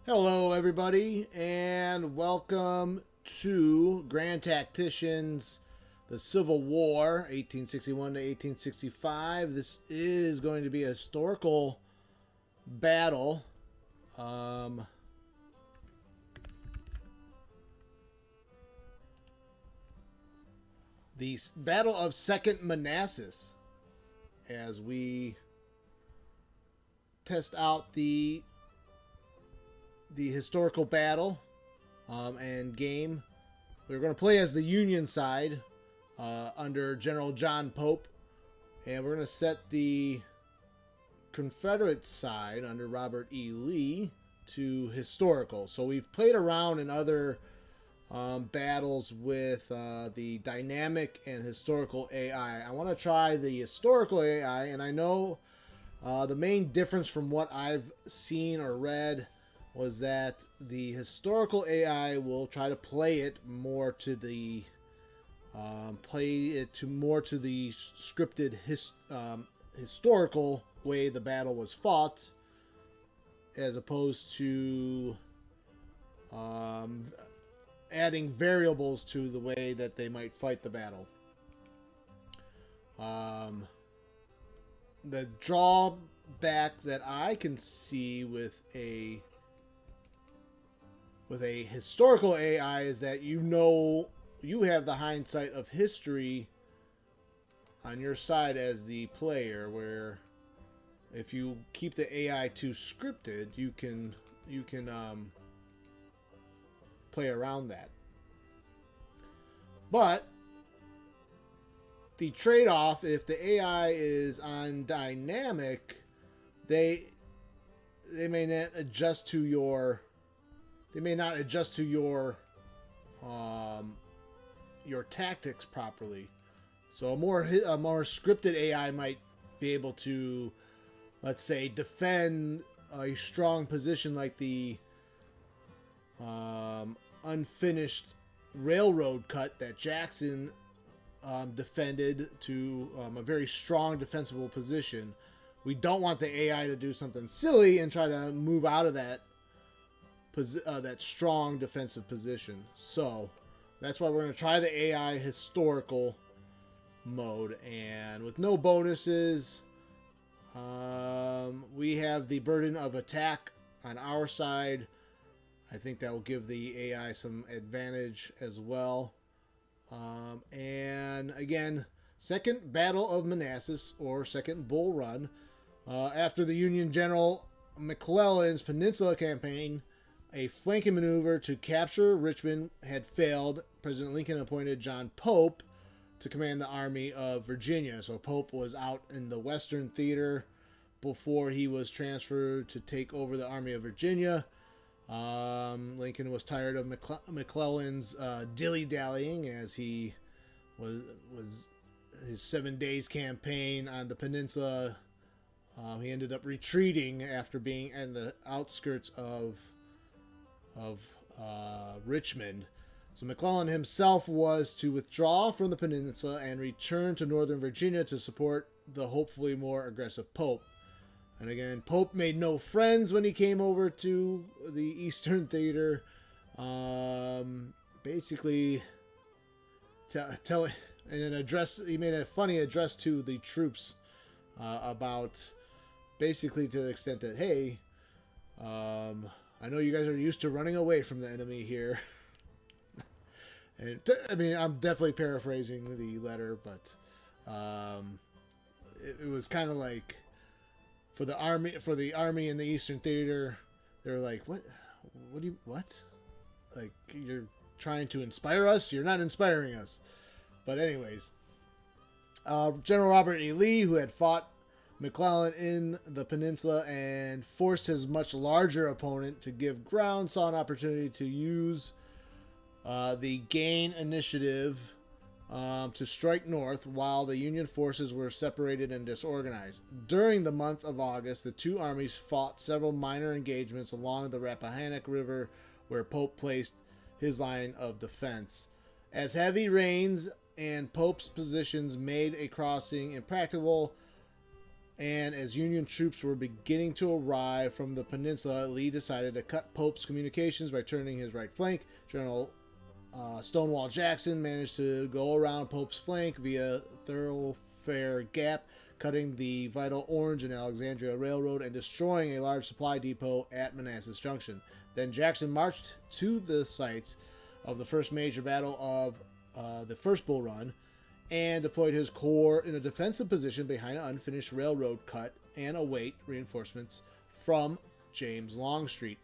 Hello, everybody, and welcome to GrandTactician's The Civil War, 1861 to 1865. This is going to be a historical battle. The Battle of Second Manassas, as we test out the historical battle and game. We're going to play as the Union side under General John Pope, and we're going to set the Confederate side under Robert E. Lee to historical. So we've played around in other battles with the dynamic and historical AI. I want to try the historical AI, and I know the main difference from what I've seen or read was that the historical AI will try to play it more to the scripted historical way the battle was fought, as opposed to adding variables to the way that they might fight the battle. The drawback that I can see with a historical AI is that you have the hindsight of history on your side as the player, where if you keep the AI too scripted, you can play around that. But the trade-off, if the AI is on dynamic, they may not adjust to your tactics properly. So a more scripted AI might be able to, let's say, defend a strong position like the unfinished railroad cut that Jackson defended to a very strong defensible position. We don't want the AI to do something silly and try to move out of that strong defensive position. So that's why we're going to try the AI historical mode, and with no bonuses, we have the burden of attack on our side. I think that will give the AI some advantage as well. And again, second Battle of Manassas, or second Bull Run, after the Union General McClellan's Peninsula campaign, a flanking maneuver to capture Richmond had failed. President Lincoln appointed John Pope to command the Army of Virginia. So Pope was out in the Western Theater before he was transferred to take over the Army of Virginia. Lincoln was tired of McClellan's dilly-dallying, as he was his 7 days campaign on the peninsula. He ended up retreating after being in the outskirts of Richmond. So McClellan himself was to withdraw from the peninsula and return to northern Virginia to support the hopefully more aggressive Pope. And again, Pope made no friends when he came over to the Eastern Theater. Basically, he made a funny address to the troops about, basically to the extent that, hey, I know you guys are used to running away from the enemy here. And I'm definitely paraphrasing the letter, but it was kind of like, for the army in the Eastern Theater, they were like, what? Like, you're trying to inspire us? You're not inspiring us. But anyways, General Robert E. Lee, who had fought McClellan in the peninsula and forced his much larger opponent to give ground, saw an opportunity to use the gain initiative to strike north while the Union forces were separated and disorganized. During the month of August, the two armies fought several minor engagements along the Rappahannock River, where Pope placed his line of defense. As heavy rains and Pope's positions made a crossing impracticable, And as Union troops were beginning to arrive from the peninsula, Lee decided to cut Pope's communications by turning his right flank. General Stonewall Jackson managed to go around Pope's flank via Thoroughfare Gap, cutting the vital Orange and Alexandria Railroad and destroying a large supply depot at Manassas Junction. Then Jackson marched to the sites of the first major battle of the First Bull Run and deployed his corps in a defensive position behind an unfinished railroad cut and await reinforcements from James Longstreet.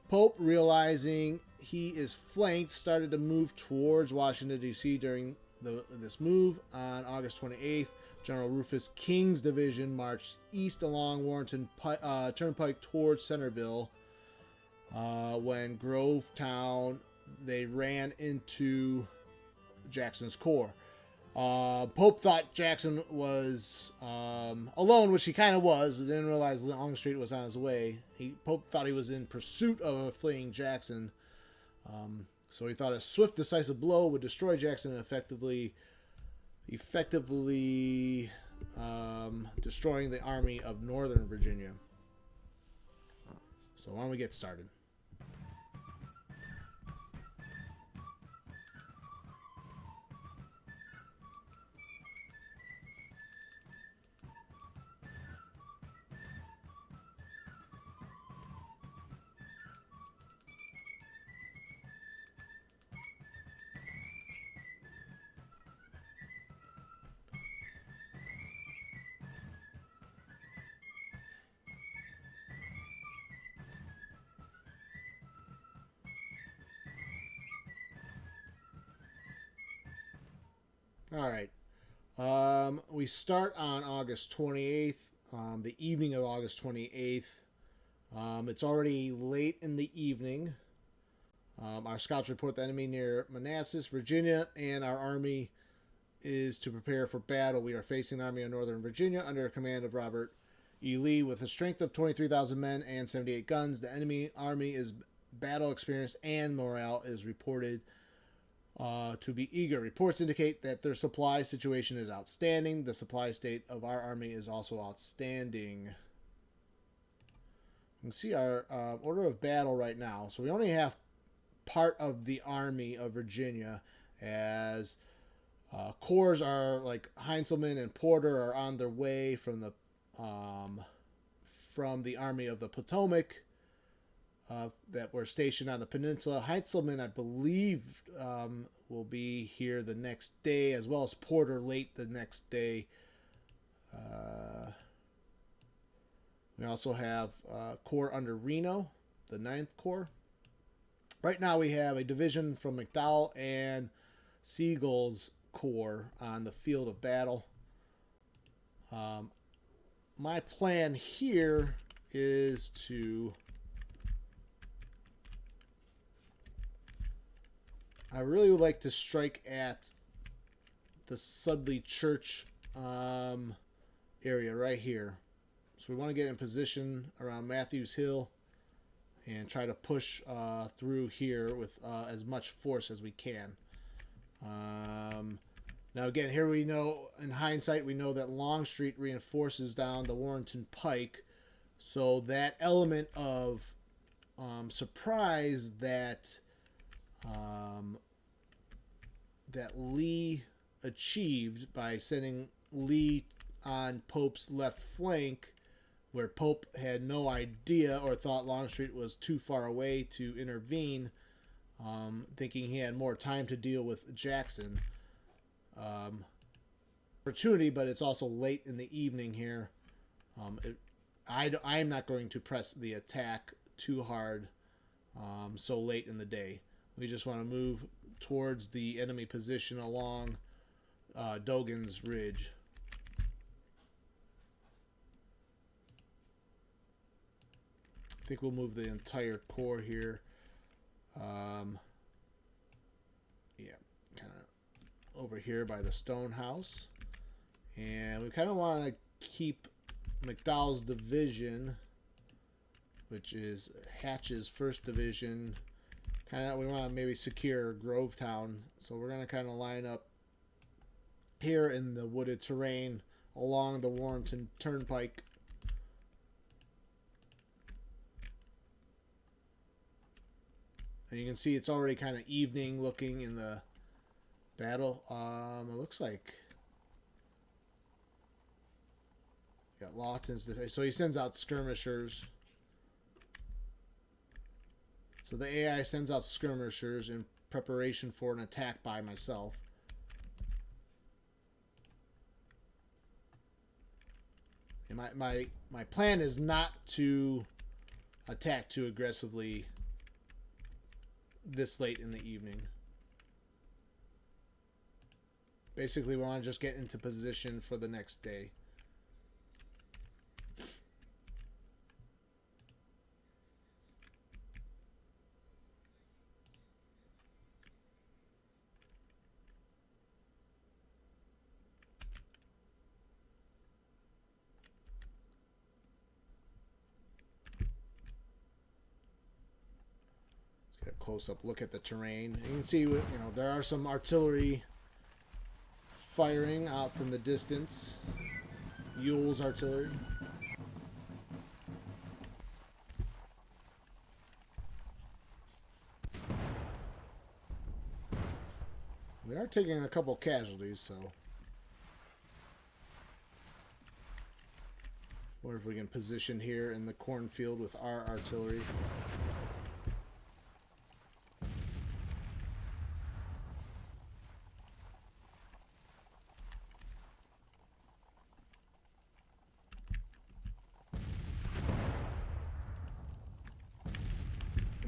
Pope, realizing he is flanked, started to move towards Washington, D.C. during this move. On August 28th, General Rufus King's division marched east along Warrenton Turnpike towards Centerville. When Grovetown, they ran into Jackson's corps. Pope thought Jackson was alone, which he kind of was, but didn't realize Longstreet was on his way. Pope thought he was in pursuit of a fleeing Jackson, so he thought a swift, decisive blow would destroy Jackson and effectively destroying the Army of Northern Virginia. So why don't we get started? All right. We start on August 28th, the evening of August 28th. It's already late in the evening. Our scouts report the enemy near Manassas, Virginia, and our army is to prepare for battle. We are facing the Army of Northern Virginia under command of Robert E. Lee with a strength of 23,000 men and 78 guns. The enemy army is battle experienced and morale is reported to be eager. Reports indicate that their supply situation is outstanding. The supply state of our army is also outstanding. You can see our order of battle right now. So we only have part of the Army of Virginia, as corps are like Heintzelman and Porter are on their way from the Army of the Potomac that were stationed on the peninsula. Heintzelman, I believe, will be here the next day, as well as Porter late the next day. We also have Corps under Reno, the 9th Corps. Right now we have a division from McDowell and Siegel's Corps on the field of battle. My plan here is to... I really would like to strike at the Sudley Church area right here. So we want to get in position around Matthews Hill and try to push through here with as much force as we can. Now again, here we know, in hindsight, we know that Longstreet reinforces down the Warrenton Pike. So that element of surprise that Lee achieved by sending Lee on Pope's left flank, where Pope had no idea or thought Longstreet was too far away to intervene, thinking he had more time to deal with Jackson. Opportunity, but it's also late in the evening here. I'm not going to press the attack too hard so late in the day. We just want to move towards the enemy position along Dogan's Ridge. I think we'll move the entire corps here. Yeah, kind of over here by the stone house. And we kind of want to keep McDowell's division, which is Hatch's 1st Division. We want to maybe secure Grovetown. So we're going to kind of line up here in the wooded terrain along the Warrenton Turnpike. And you can see it's already kind of evening looking in the battle. It looks like got Lawton's. So he sends out skirmishers. So the AI sends out skirmishers in preparation for an attack by myself. And my plan is not to attack too aggressively this late in the evening. Basically, we want to just get into position for the next day. Close-up look at the terrain. You can see, you know, there are some artillery firing out from the distance. Ewell's artillery. We are taking a couple casualties, so wonder if we can position here in the cornfield with our artillery.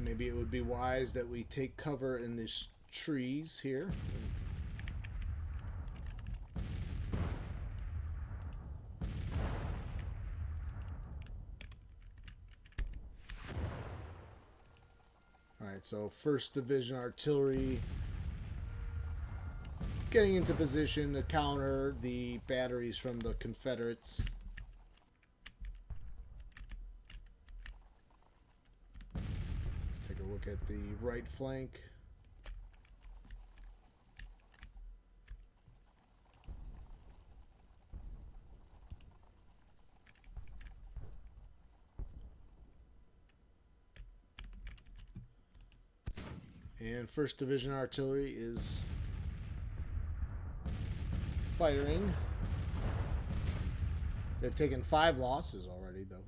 Maybe it would be wise that we take cover in these trees here. Alright, so 1st Division Artillery getting into position to counter the batteries from the Confederates. Look at the right flank. And 1st Division Artillery is firing. They've taken 5 losses already, though.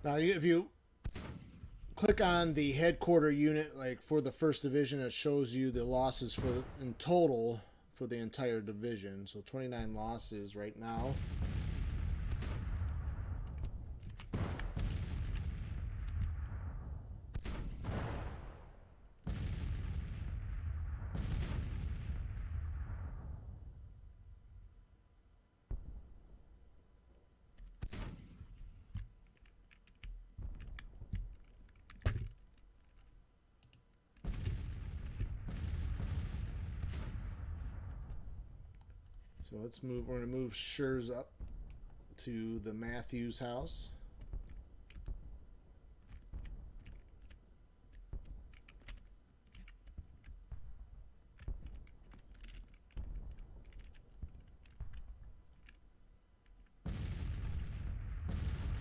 Now, if you click on the headquarter unit, like for the 1st Division, it shows you the losses for in total for the entire division. So 29 losses right now. So let's move. We're going to move Schurz up to the Matthews house.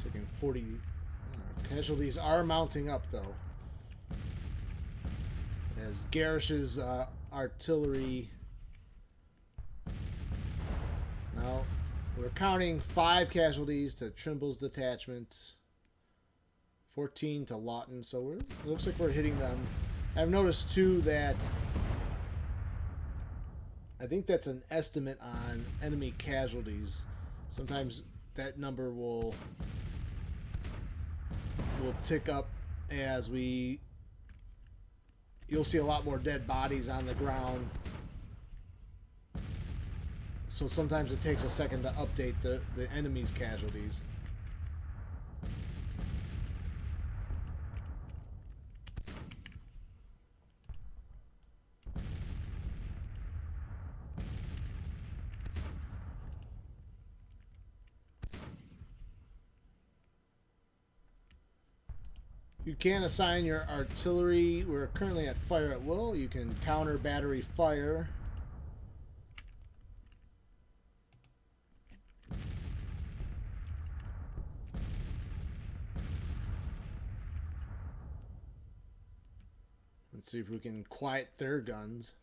Taking 40 casualties are mounting up though, as Garish's artillery. Now, we're counting 5 casualties to Trimble's detachment, 14 to Lawton, so it looks like we're hitting them. I've noticed too that I think that's an estimate on enemy casualties. Sometimes that number will tick up as you'll see a lot more dead bodies on the ground. So sometimes it takes a second to update the enemy's casualties. You can assign your artillery. We're currently at fire at will. You can counter battery fire. Let's see if we can quiet their guns.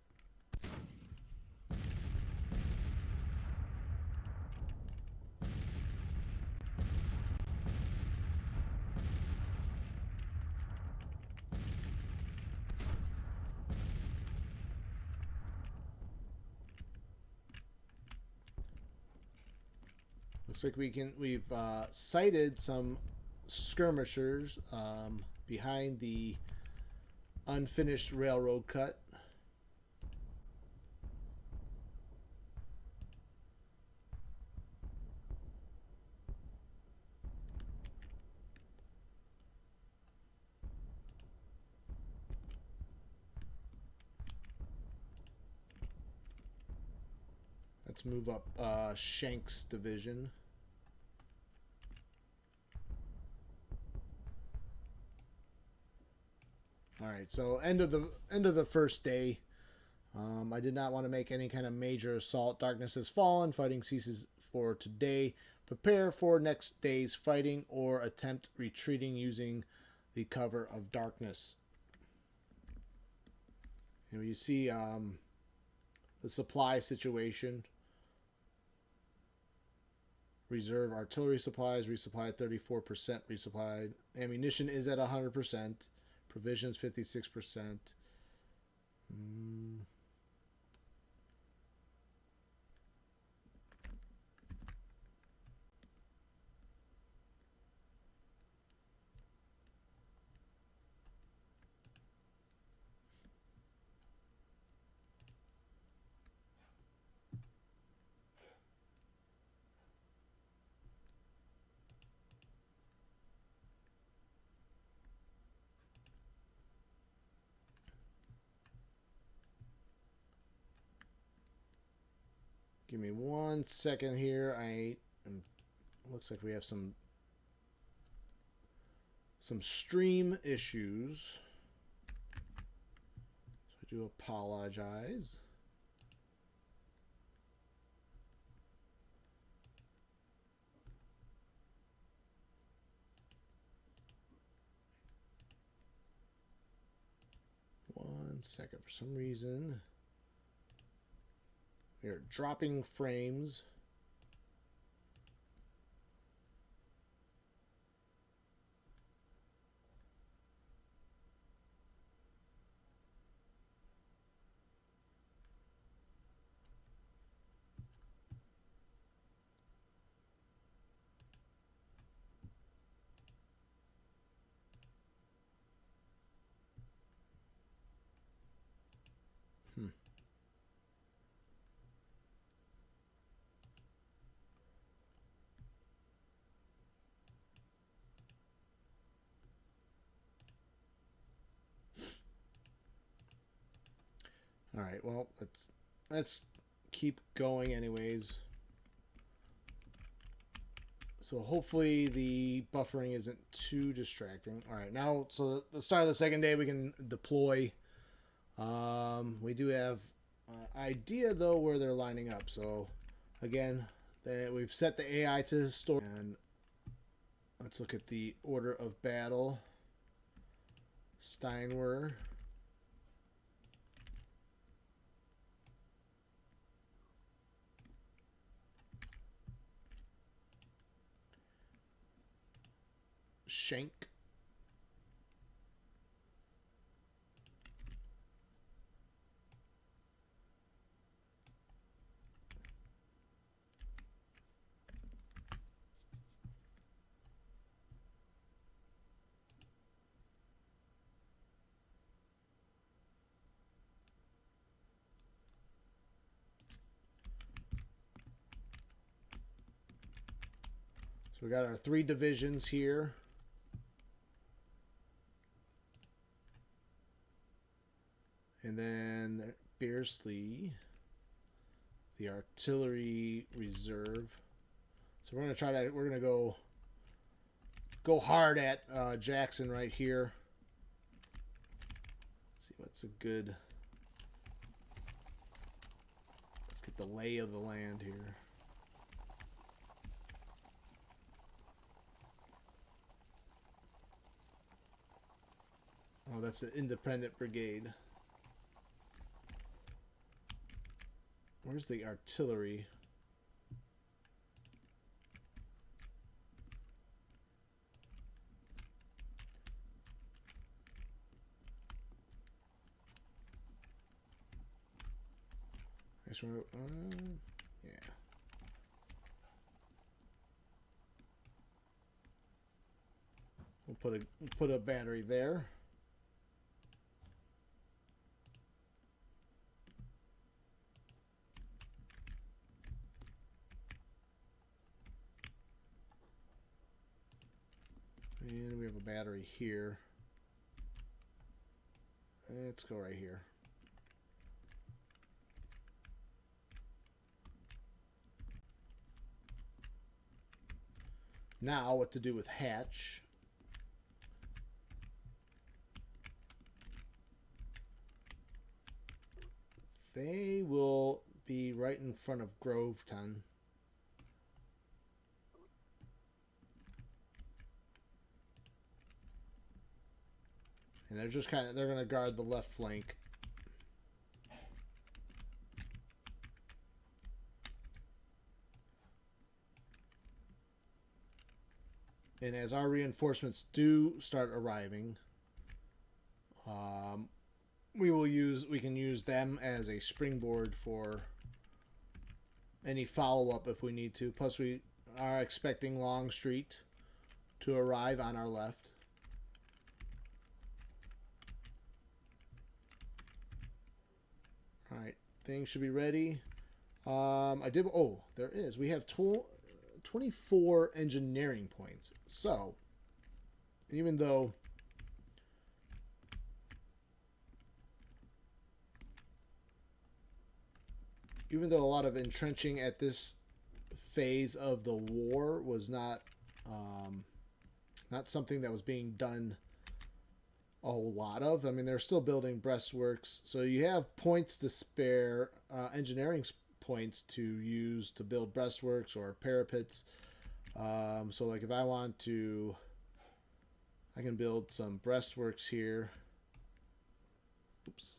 Looks like we've sighted some skirmishers behind the unfinished railroad cut. Let's move up Shank's division. All right, so end of the first day. I did not want to make any kind of major assault. Darkness has fallen. Fighting ceases for today. Prepare for next day's fighting or attempt retreating using the cover of darkness. And you see the supply situation. Reserve artillery supplies resupplied 34%. Resupplied ammunition is at 100%. Provisions 56%. Give me 1 second here. Looks like we have some stream issues. So I do apologize. One second. For some reason, we are dropping frames. All right, well, let's keep going anyways. So hopefully the buffering isn't too distracting. All right, now, so the start of the second day, we can deploy. We do have idea, though, where they're lining up. So, again, we've set the AI to store. And let's look at the order of battle. Steinwer. Shank. So we got our 3 divisions here. And then Beersley, the artillery reserve. So we're gonna go hard at Jackson right here. see what's a good. Let's get the lay of the land here. Oh, that's an independent brigade. Where's the artillery? Yeah. We'll put a battery there. And we have a battery here. Let's go right here. Now, what to do with Hatch? They will be right in front of Groveton. And they're just they're going to guard the left flank. And as our reinforcements do start arriving, we can use them as a springboard for any follow-up if we need to. Plus, we are expecting Longstreet to arrive on our left. All right, things should be ready. I did. Oh, there is. We have 24 engineering points. So, even though a lot of entrenching at this phase of the war was not something that was being done a whole lot of. I mean, they're still building breastworks, so you have points to spare, engineering points to use to build breastworks or parapets. So like if I want to, I can build some breastworks here. Oops.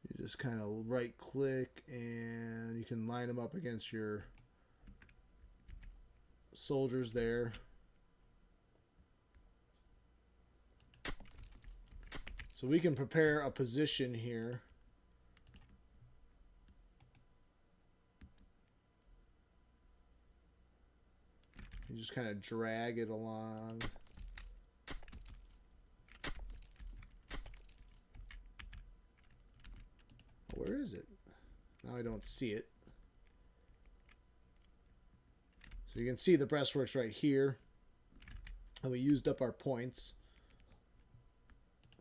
You just kind of right click and you can line them up against your soldiers there. So we can prepare a position here. You just kind of drag it along. Where is it? Now I don't see it. So you can see the breastworks right here. And we used up our points.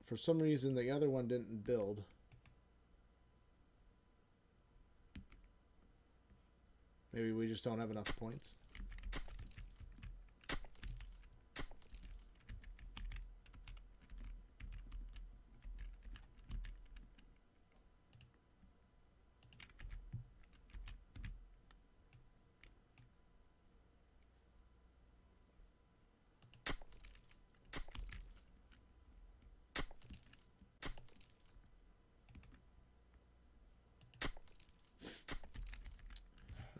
For some reason, the other one didn't build. Maybe we just don't have enough points.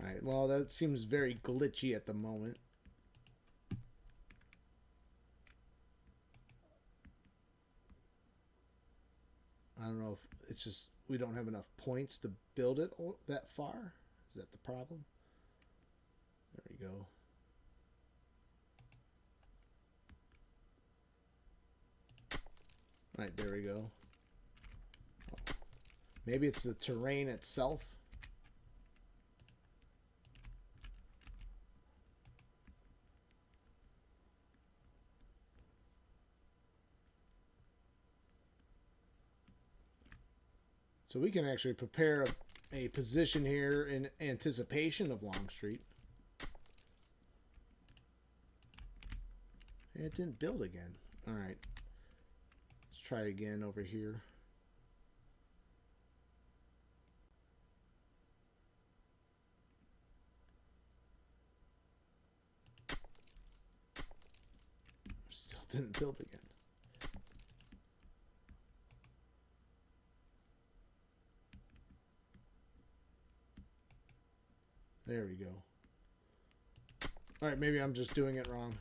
Alright, well, that seems very glitchy at the moment. I don't know if it's just we don't have enough points to build it that far. Is that the problem? There we go. Alright, there we go. Oh. Maybe it's the terrain itself. So we can actually prepare a position here in anticipation of Longstreet. It didn't build again. All right. Let's try again over here. didn't build again. There we go. All right, maybe I'm just doing it wrong.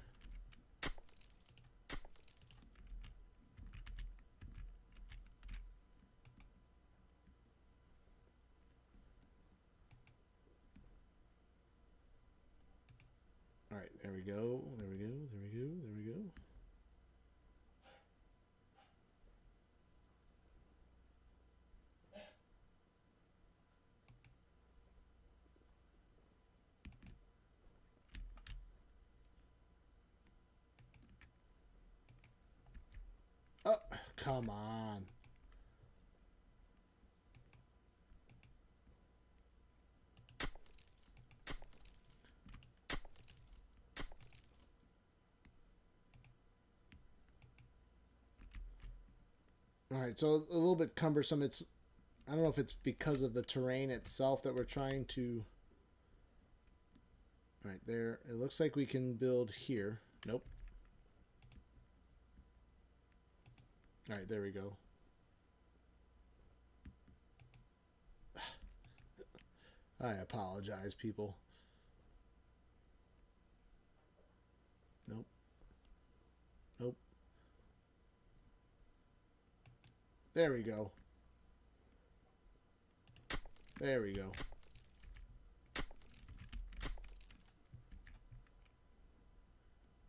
All right, there we go. There we go. There we go. There we go. Oh, come on. All right, so a little bit cumbersome. I don't know if it's because of the terrain itself that we're trying to... Right there. It looks like we can build here. Nope. All right, there we go. I apologize, people. Nope. Nope. There we go. There we go.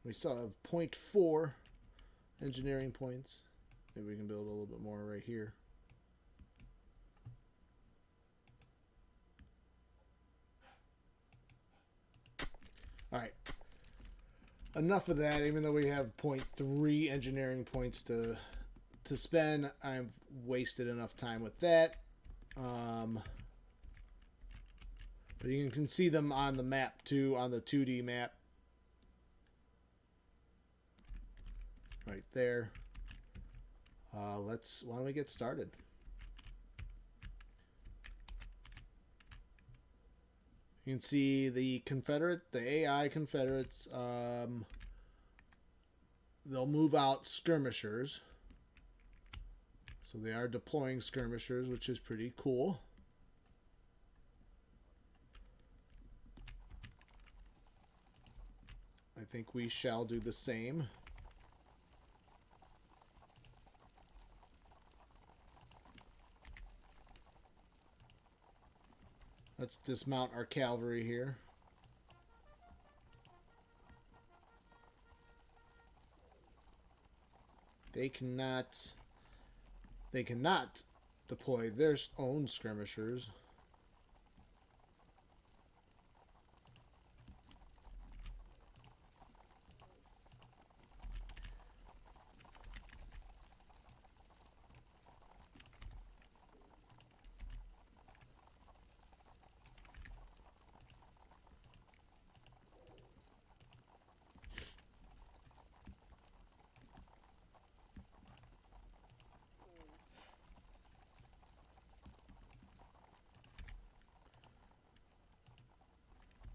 We still have 0.4 engineering points. Maybe we can build a little bit more right here. All right. Enough of that. Even though we have 0.3 engineering points to spend, I've wasted enough time with that. But you can see them on the map too, on the 2D map. Right there. Why don't we get started? You can see the AI Confederates, they'll move out skirmishers. So they are deploying skirmishers, which is pretty cool. I think we shall do the same. Let's dismount our cavalry here. They cannot deploy their own skirmishers.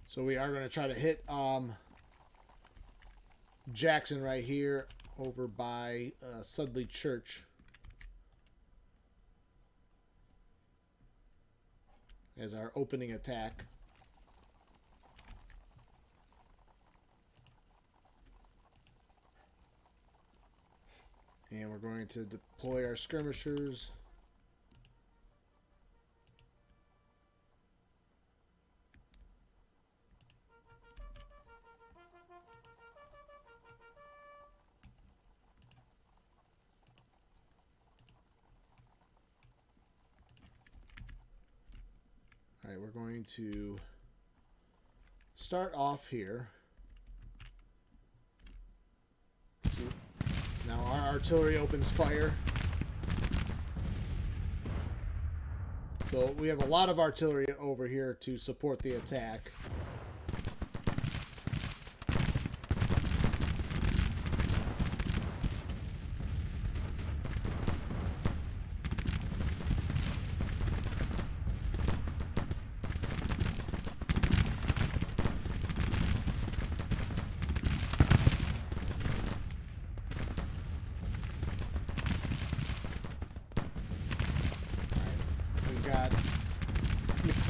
So we are going to try to hit Jackson right here over by Sudley Church. As our opening attack. And we're going to deploy our skirmishers. All right, we're going to start off here. So now our artillery opens fire. So we have a lot of artillery over here to support the attack.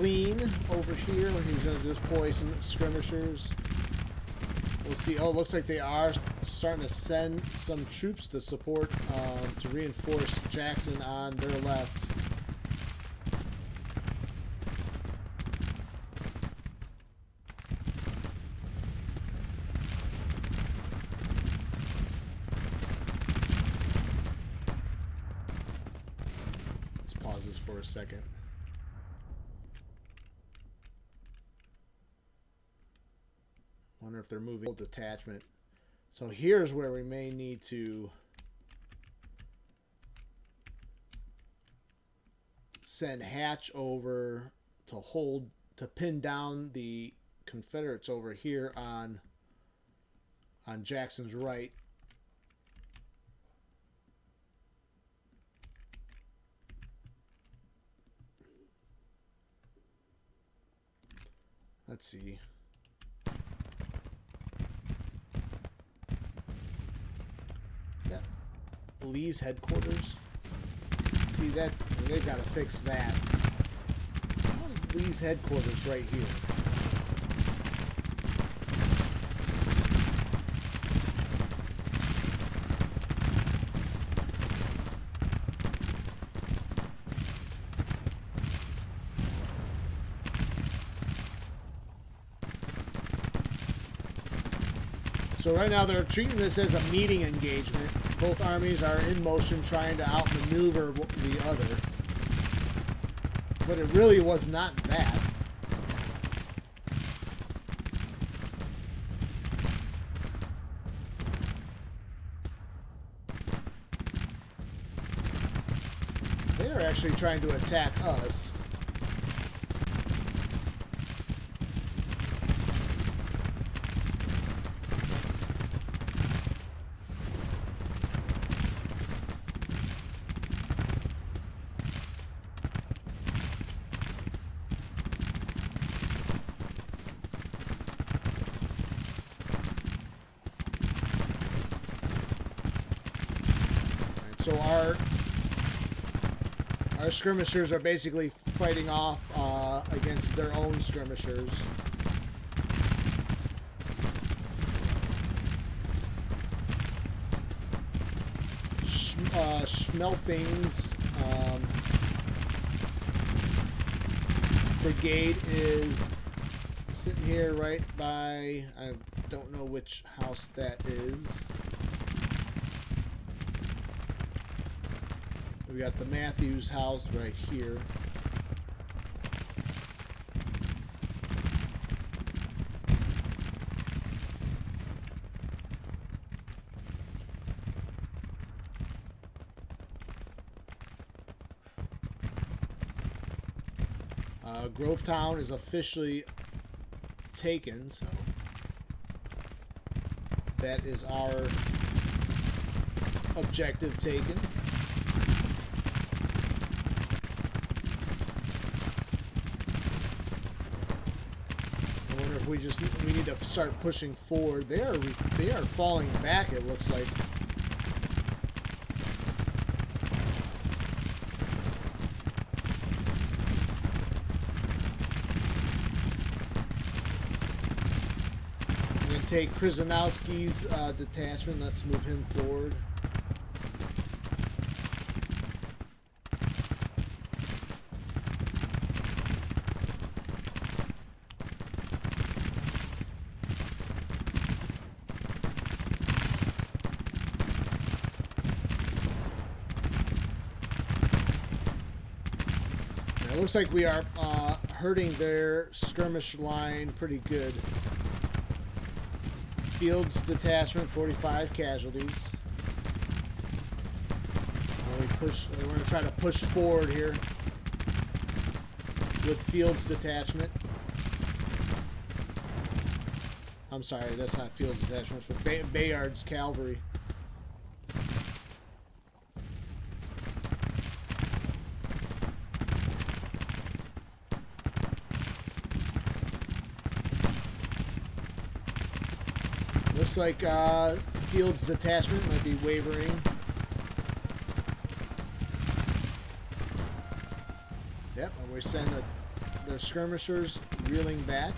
clean over here. He's going to deploy some skirmishers. We'll see. Oh, it looks like they are starting to send some troops to support, to reinforce Jackson on their left. Let's pause this for a second. Wonder if they're moving detachment. So here's where we may need to send Hatch over to pin down the Confederates over here on Jackson's right. Let's see. Is that Lee's headquarters? See that? They've got to fix that. How is Lee's headquarters right here? So right now they're treating this as a meeting engagement. Both armies are in motion trying to outmaneuver the other. But it really was not that. They are actually trying to attack us. So our skirmishers are basically fighting off against their own skirmishers. Schmelfing's brigade is sitting here right by, I don't know which house that is. We got the Matthews house right here. Grovetown is officially taken, so that is our objective taken. We need to start pushing forward. They are falling back, it looks like. I'm going to take Krzyzanowski's detachment. Let's move him forward. Looks like we are hurting their skirmish line pretty good. Fields detachment, 45 casualties. We're going to try to push forward here with Fields detachment. I'm sorry, that's not Fields detachment, but Bayard's cavalry. Looks like Fields' detachment might be wavering. Yep, and we send their skirmishers reeling back.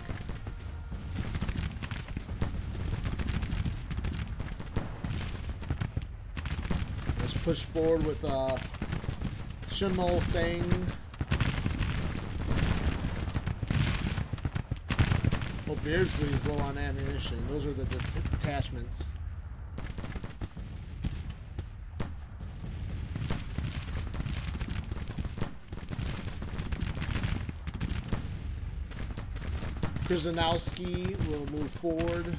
Let's push forward with Shunmo Fang. Well, Beardsley is low on ammunition. Those are the detachments. Krzyzanowski will move forward.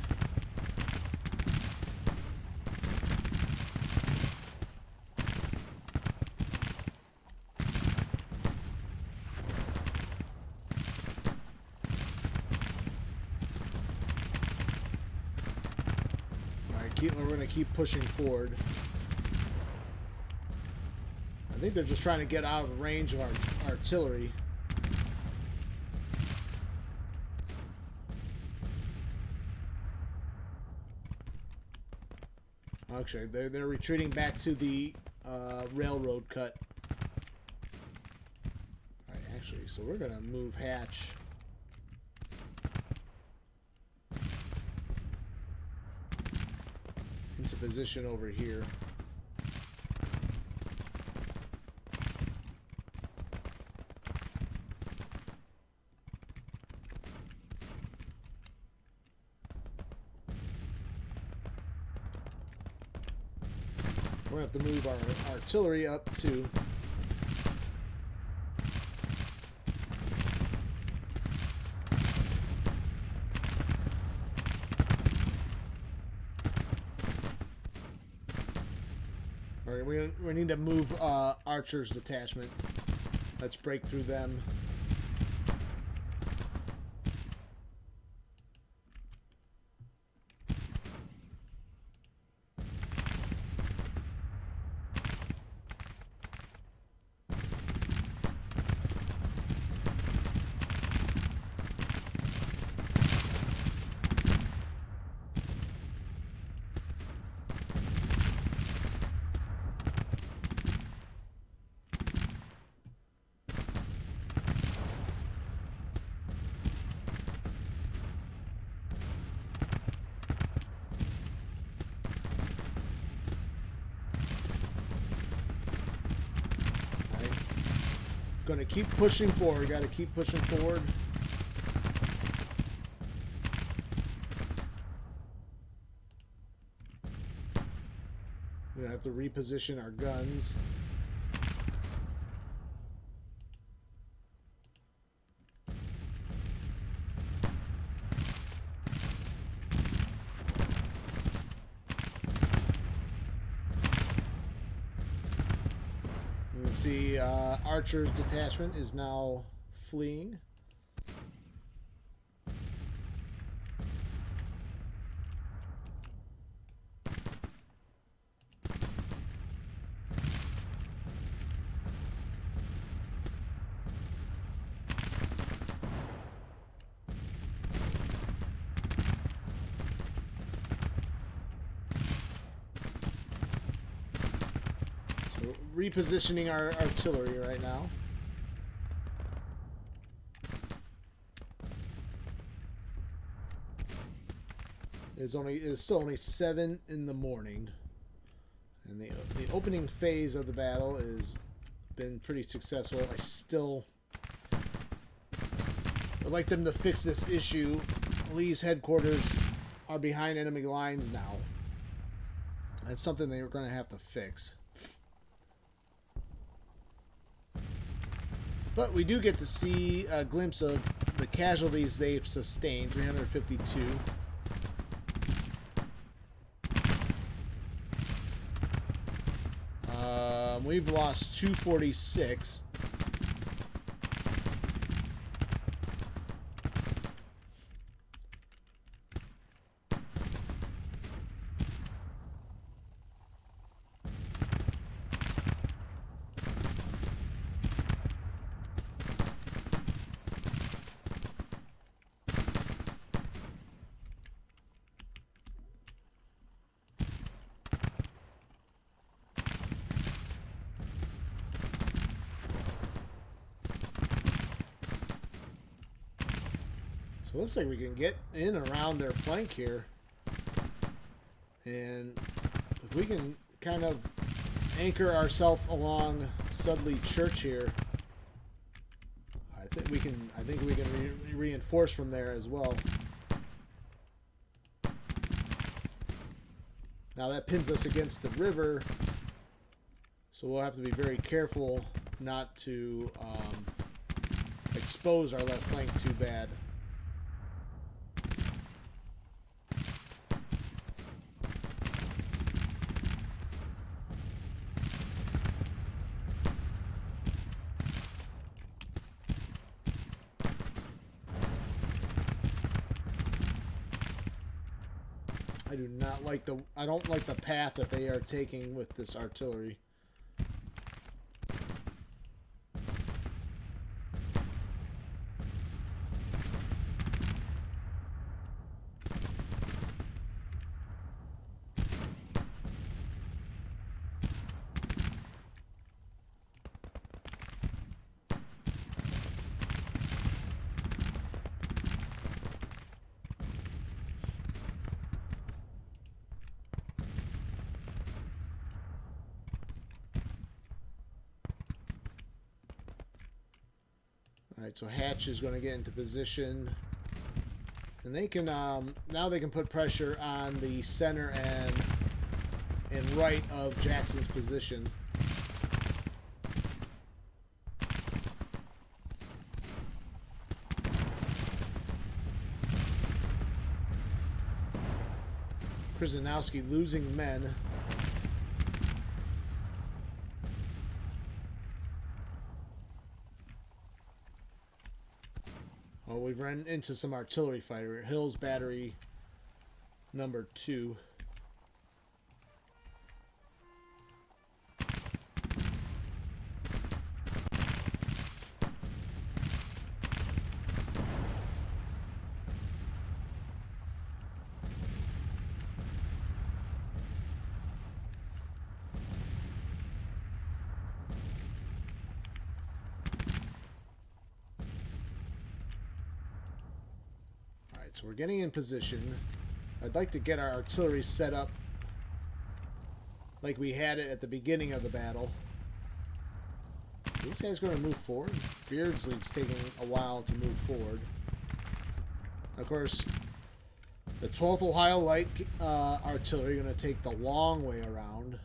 We're going to keep pushing forward. I think they're just trying to get out of range of our artillery. Actually, they're retreating back to the railroad cut. All right, actually, so we're going to move Hatch. Into position over here. We're going to have to move our artillery up too. Alright, we need to move Archer's detachment. Let's break through them. Going to keep pushing forward. Got to keep pushing forward. We're going to have to reposition our guns. See, Archer's detachment is now fleeing. Repositioning our artillery right now. It's still only 7 in the morning, and the opening phase of the battle has been pretty successful. I still would like them to fix this issue. Lee's headquarters are behind enemy lines now. That's something they were going to have to fix. But we do get to see a glimpse of the casualties they've sustained, 352. We've lost 246. So it looks like we can get in around their flank here. And if we can kind of anchor ourselves along Sudley Church here, I think we can reinforce from there as well. Now that pins us against the river, so we'll have to be very careful not to expose our left flank too bad. I don't like the path that they are taking with this artillery. Alright, so Hatch is going to get into position. And they can, now they can put pressure on the center and right of Jackson's position. Krzyzanowski losing men. Oh, we've run into some artillery fire. Hill's Battery number 2. So we're getting in position. I'd like to get our artillery set up like we had it at the beginning of the battle. Are these guys going to move forward? Beardsley's taking a while to move forward. Of course, the 12th Ohio Light artillery going to take the long way around.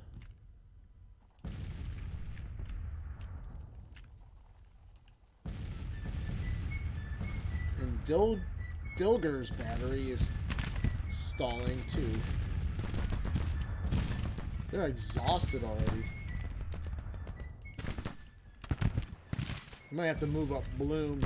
And Dilger's battery is stalling too. They're exhausted already. I might have to move up Bloom.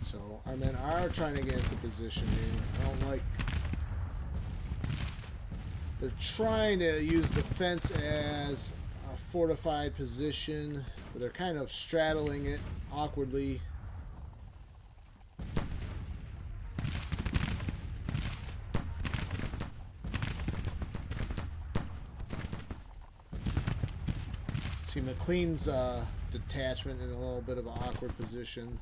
So our men are trying to get into position here. I don't like... They're trying to use the fence as a fortified position, but they're kind of straddling it awkwardly. See McLean's detachment in a little bit of an awkward position.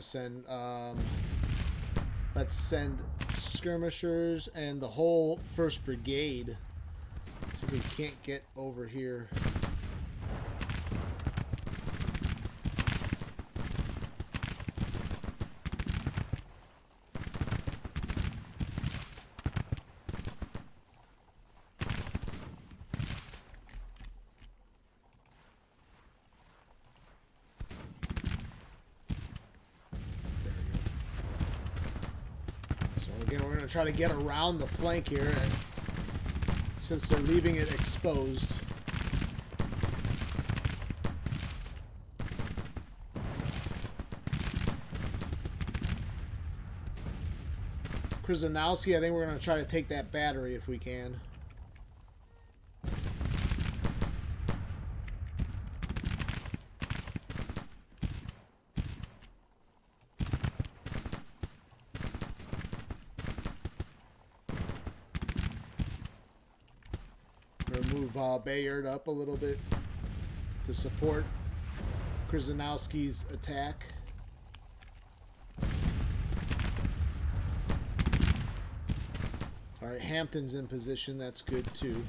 Send let's send skirmishers and the whole 1st Brigade. See if we can't get over here. Again, we're going to try to get around the flank here, and since they're leaving it exposed. Krzyzanowski, I think we're going to try to take that battery if we can. Move Bayard up a little bit to support Krzyzanowski's attack. Alright, Hampton's in position. That's good too.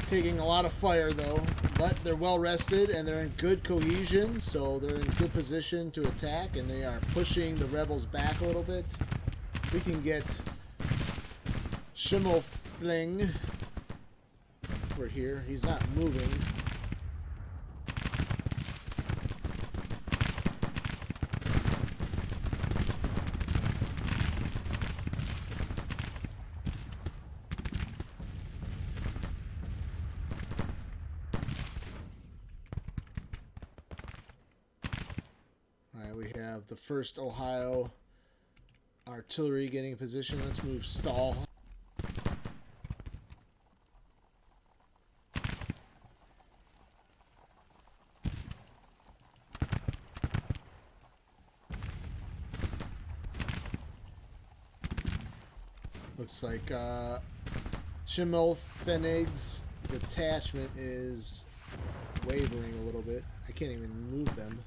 Taking a lot of fire though, but they're well rested and they're in good cohesion, so they're in good position to attack, and they are pushing the rebels back a little bit. We can get Schimmelfling over here. He's not moving. The 1st Ohio artillery getting in position. Let's move Stahl. Looks like Schimmelfenig's detachment is wavering a little bit. I can't even move them.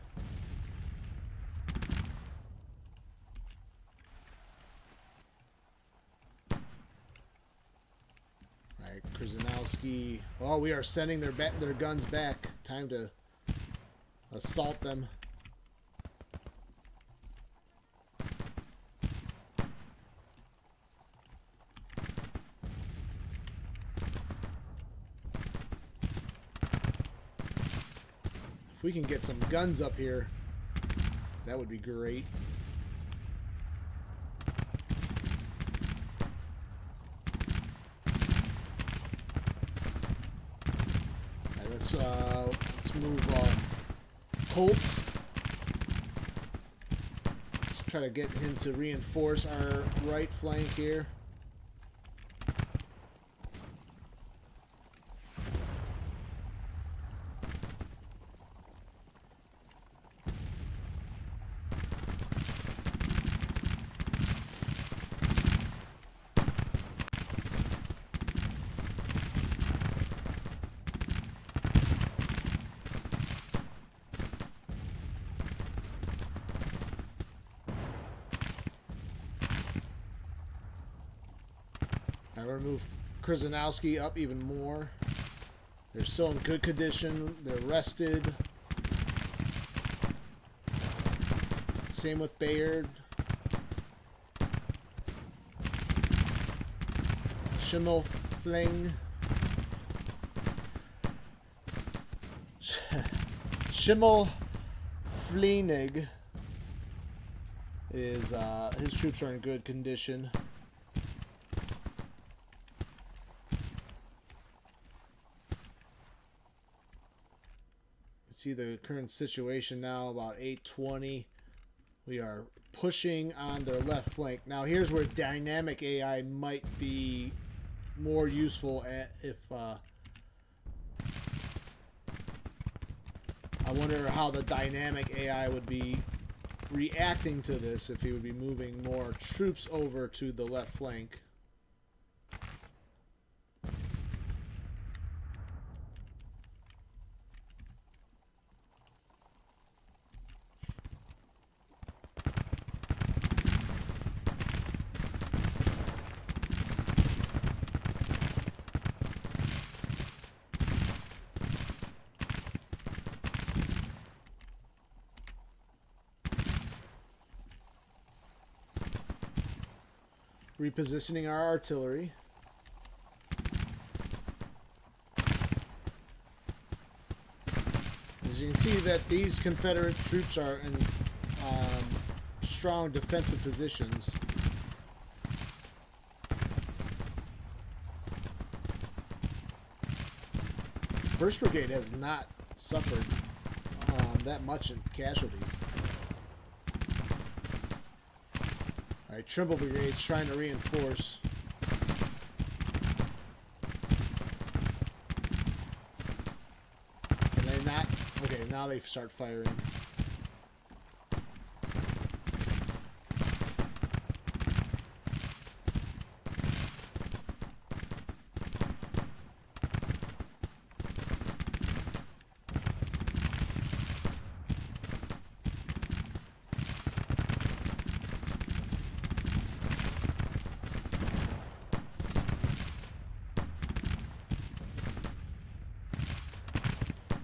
Krzyzanowski. Oh, we are sending their guns back. Time to assault them. If we can get some guns up here, that would be great. Let's move Colts. Let's try to get him to reinforce our right flank here. I'm going to move Krzyzanowski up even more. They're still in good condition. They're rested. Same with Bayard. Schimmelfling. Schimmelflenig is his troops are in good condition. See the current situation now, about 8:20. We are pushing on their left flank. Now here's where dynamic AI might be more useful if I wonder how the dynamic AI would be reacting to this, if he would be moving more troops over to the left flank. repositioning our artillery. As you can see that these Confederate troops are in strong defensive positions. First Brigade has not suffered that much in casualties. Alright, Trimble Brigade's trying to reinforce. Can they not? Okay, now they start firing.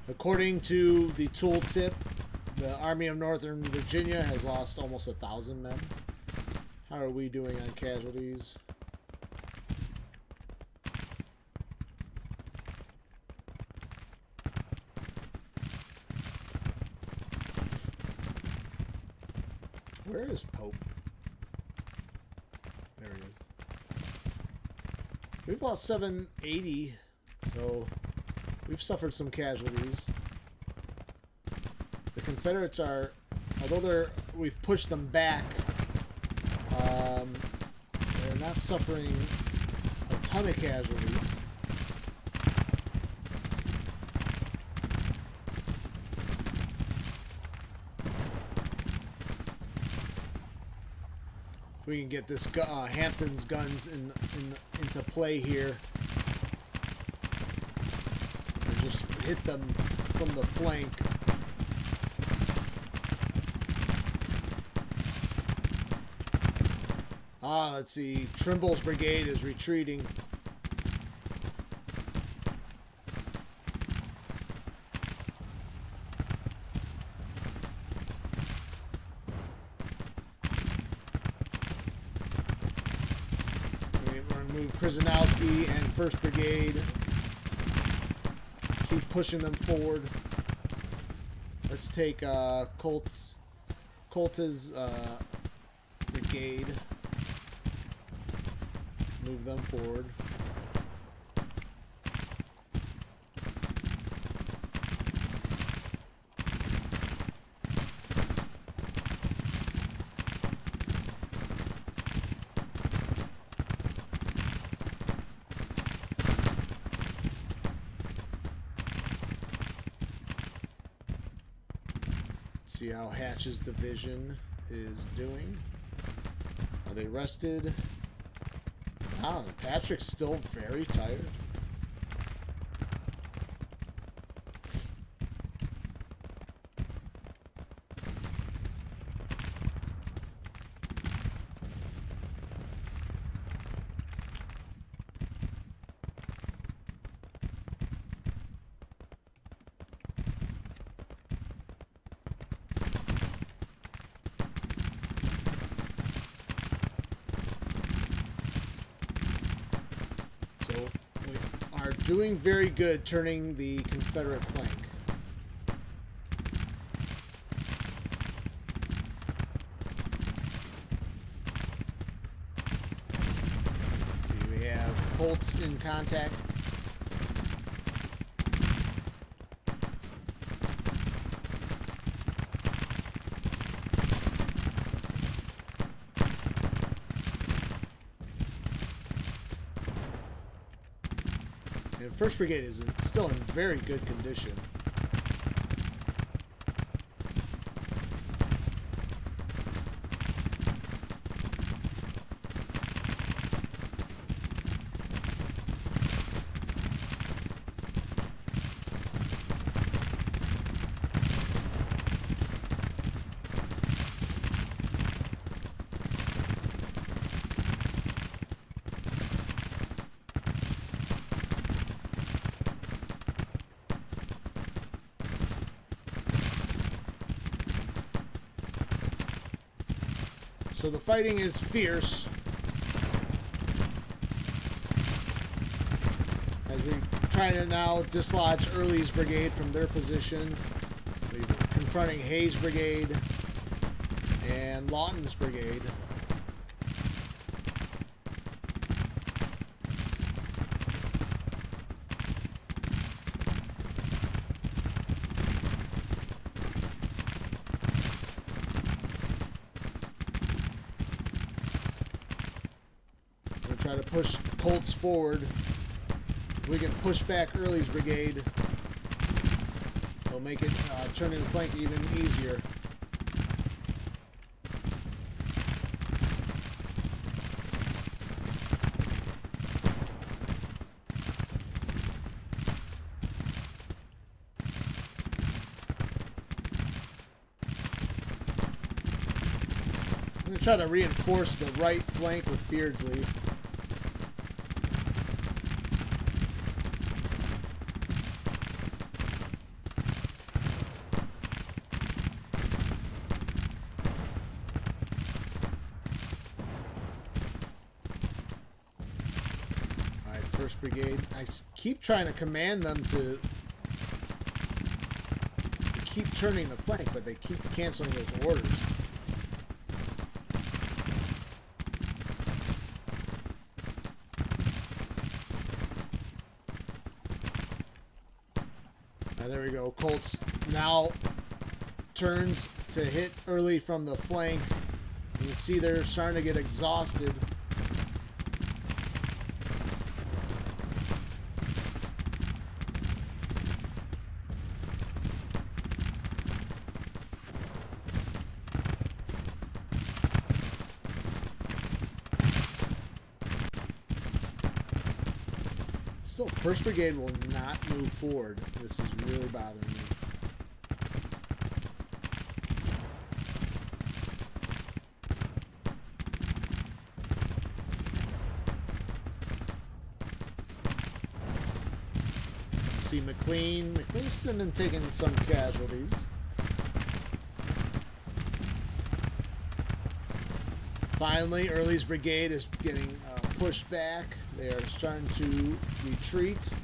According to the tooltip, the Army of Northern Virginia has lost almost 1,000 men. How are we doing on casualties? Where is Pope? There he is. We've lost 780, so we've suffered some casualties. The Confederates are, although we've pushed them back, they're not suffering a ton of casualties. If we can get this Hampton's guns into play here. Just hit them from the flank. Let's see. Trimble's brigade is retreating. We're going to move Krzyzanowski and First Brigade. Keep pushing them forward. Let's take Colt's brigade. Move them forward. See how Hatch's division is doing. Are they rested? Patrick's still very tired. Doing very good turning the Confederate flank. Let's see, we have Colts in contact. And First Brigade is still in very good condition. So the fighting is fierce. trying to now dislodge Early's brigade from their position. We're confronting Hayes' brigade and Lawton's brigade. We'll try to push Colts forward. If we can push back Early's brigade, we'll make it turning the flank even easier. I'm going to try to reinforce the right flank with Beardsley. First Brigade. I keep trying to command them to keep turning the flank, but they keep canceling those orders. There we go. Colts now turns to hit Early from the flank. You can see they're starting to get exhausted. Still, First Brigade will not move forward. This is really bothering me. See McLean. McLean's been taking some casualties. Finally, Early's brigade is getting pushed back. They are starting to retreat. So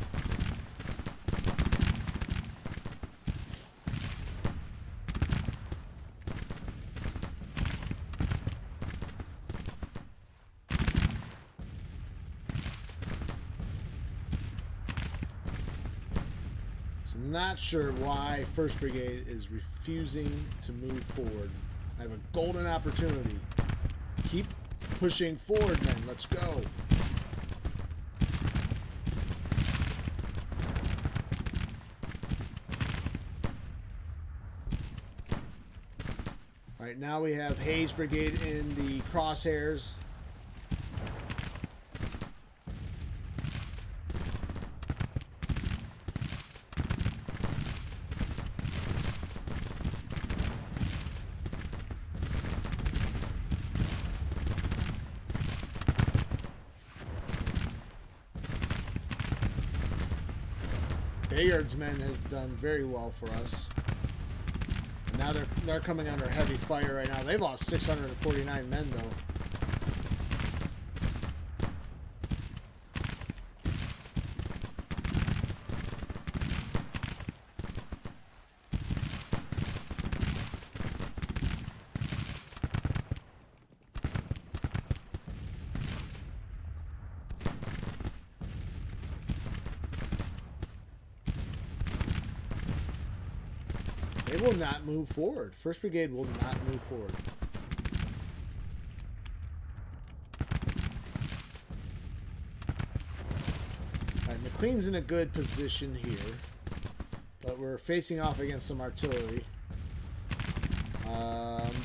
I'm not sure why 1st Brigade is refusing to move forward. I have a golden opportunity. Keep pushing forward, men. Let's go. All right, now we have Hayes Brigade in the crosshairs. Bayard's men has done very well for us. Now they're coming under heavy fire right now. They've lost 649 men though. They will not move forward. 1st Brigade will not move forward. Alright, McLean's in a good position here. But we're facing off against some artillery.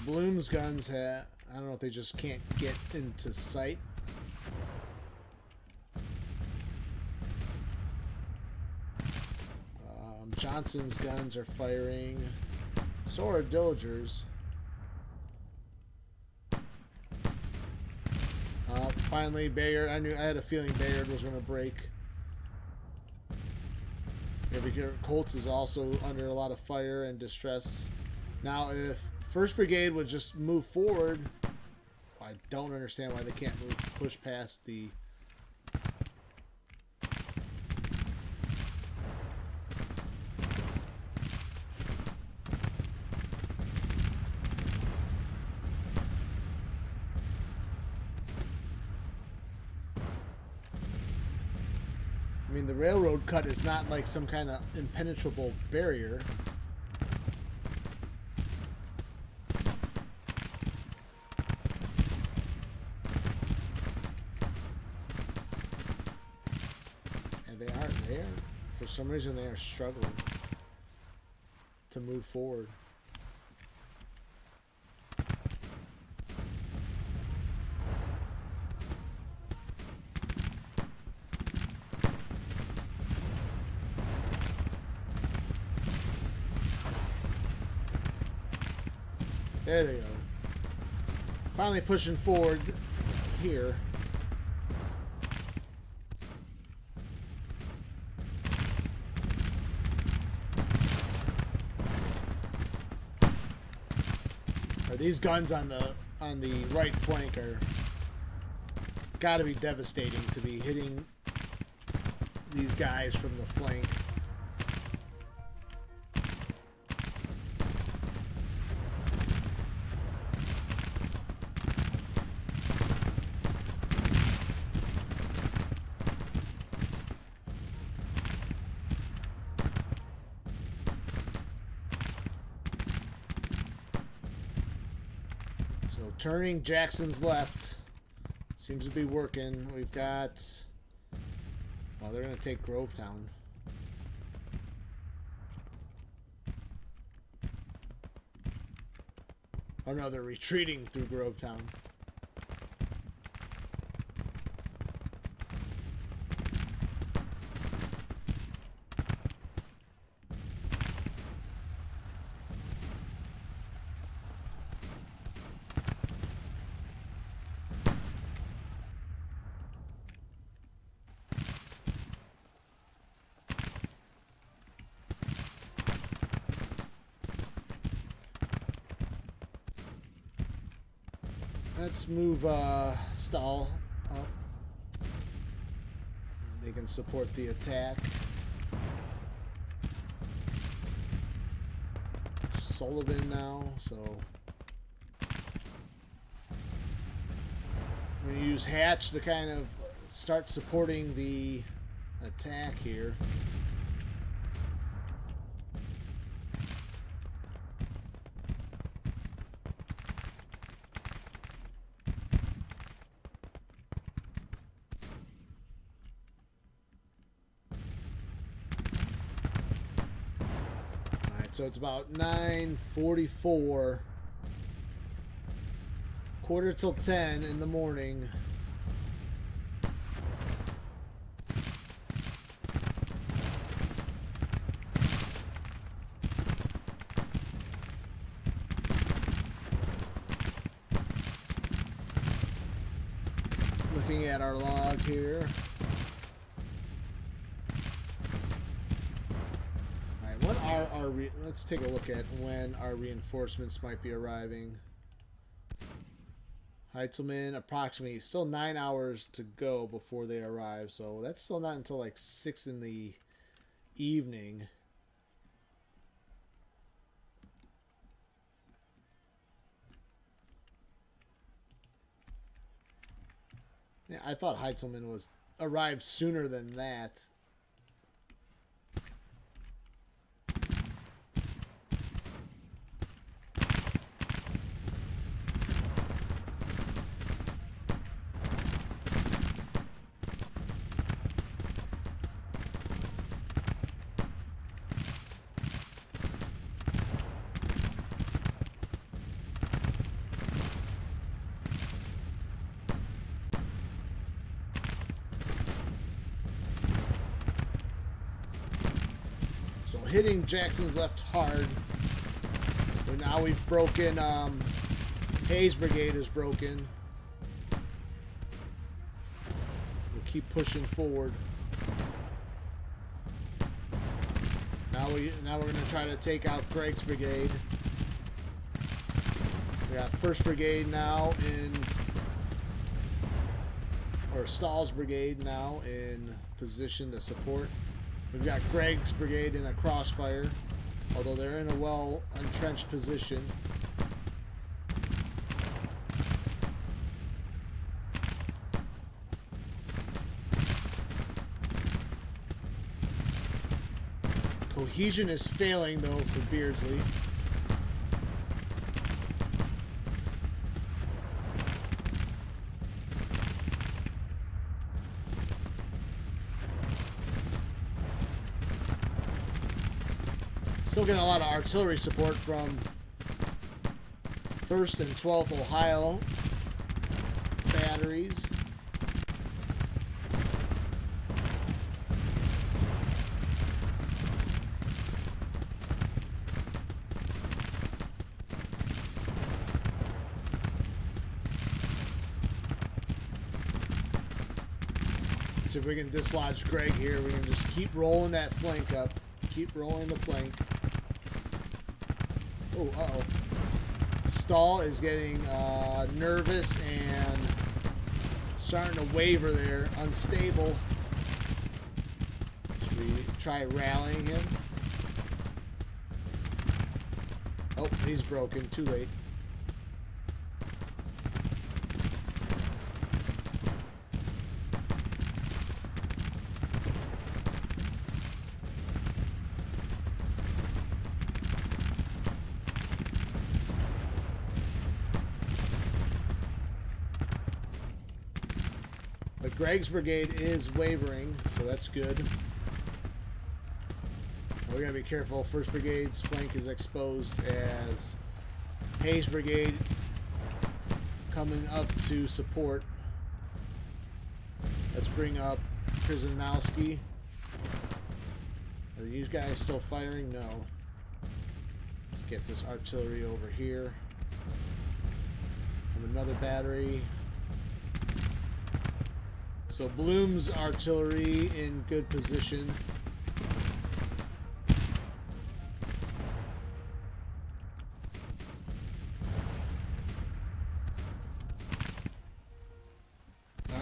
Bloom's guns have... I don't know if they just can't get into sight. Johnson's guns are firing. So are Dillinger's. Finally, Bayard. I had a feeling Bayard was going to break. Colts is also under a lot of fire and distress. Now, if 1st Brigade would just move forward, I don't understand why they can't push past the mean, the railroad cut is not like some kind of impenetrable barrier. And they aren't there. For some reason, they are struggling to move forward. There they go. Finally pushing forward here. These guns on the right flank are gotta be devastating to be hitting these guys from the flank. Turning Jackson's left seems to be working. We've got... well, they're going to take Grovetown. Oh no, they're retreating through Grovetown. Let's move Stahl up. They can support the attack. Sullivan now, so I'm going to use Hatch to kind of start supporting the attack here. So it's about 9:44, quarter till 10 in the morning. Looking at our log here. Let's take a look at when our reinforcements might be arriving. Heitzelman, approximately still 9 hours to go before they arrive, so that's still not until like 6 in the evening. Yeah, I thought Heitzelman was arrived sooner than that. Hitting Jackson's left hard. But now we've broken, Hayes' brigade is broken. We'll keep pushing forward. Now we're gonna try to take out Gregg's brigade. We got 1st Brigade now in, or Stahl's brigade now in position to support. We've got Gregg's brigade in a crossfire, although they're in a well-entrenched position. Adhesion is failing, though, for Beardsley. Still getting a lot of artillery support from 1st and 12th Ohio batteries. See if we can dislodge Greg here. We can just keep rolling that flank up. Keep rolling the flank. Oh, uh-oh. Stahl is getting nervous and starting to waver there. Unstable. Should we try rallying him? Oh, he's broken. Too late. But Greg's brigade is wavering, so that's good. We gotta be careful. 1st Brigade's flank is exposed as Hayes' brigade coming up to support. Let's bring up Krzyzanowski. Are these guys still firing? No. Let's get this artillery over here. Have another battery. So Bloom's artillery in good position.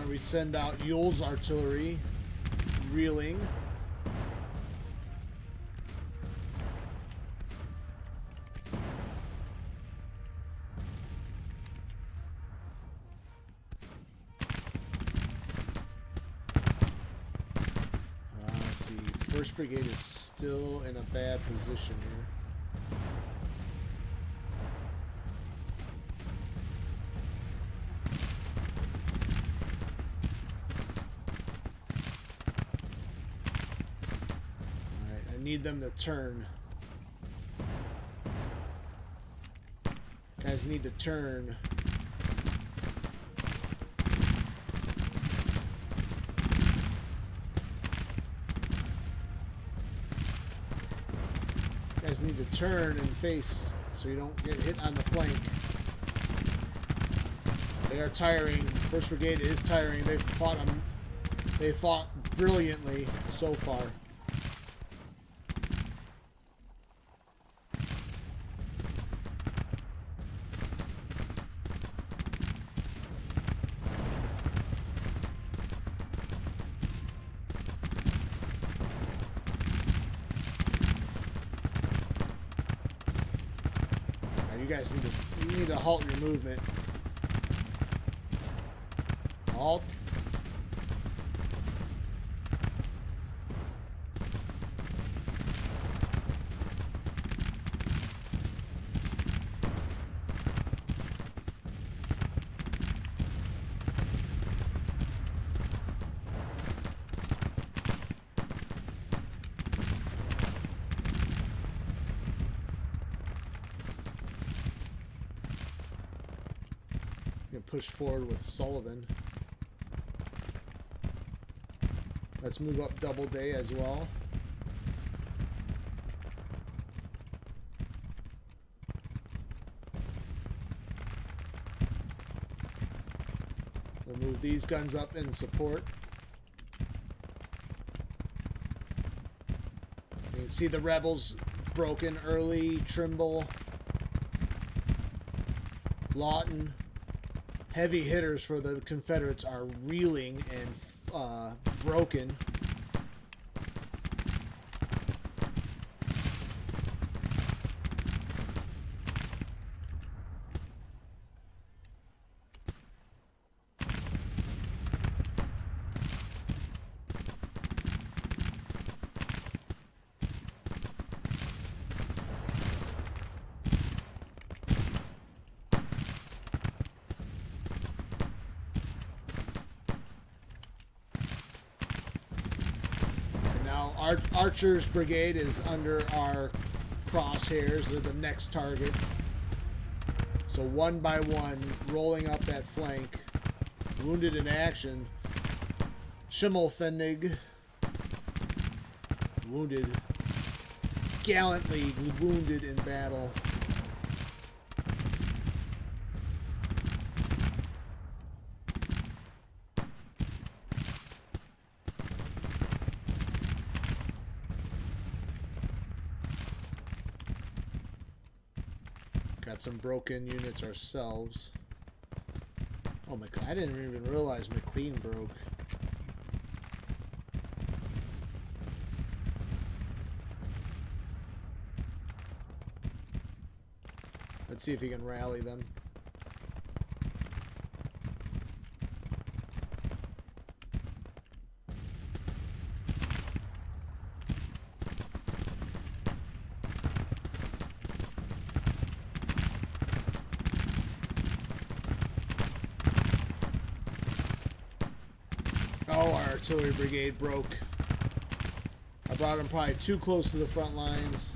We send out Ewell's artillery, reeling. Let's see, 1st Brigade is still in a bad position here. Need them to turn. Guys need to turn. Guys need to turn and face so you don't get hit on the flank. They are tiring. 1st Brigade is tiring. They fought brilliantly so far. You need to halt your movement. Halt. Push forward with Sullivan. Let's move up Doubleday as well. We'll move these guns up in support. You can see the rebels broken early. Trimble, Lawton. Heavy hitters for the Confederates are reeling and broken. Archer's brigade is under our crosshairs. They're the next target. So one by one, rolling up that flank. Wounded in action. Schimmelpfennig. Wounded. Gallantly wounded in battle. Got some broken units ourselves. Oh, I didn't even realize McLean broke. Let's see if he can rally them. Oh, our artillery brigade broke. I brought him probably too close to the front lines.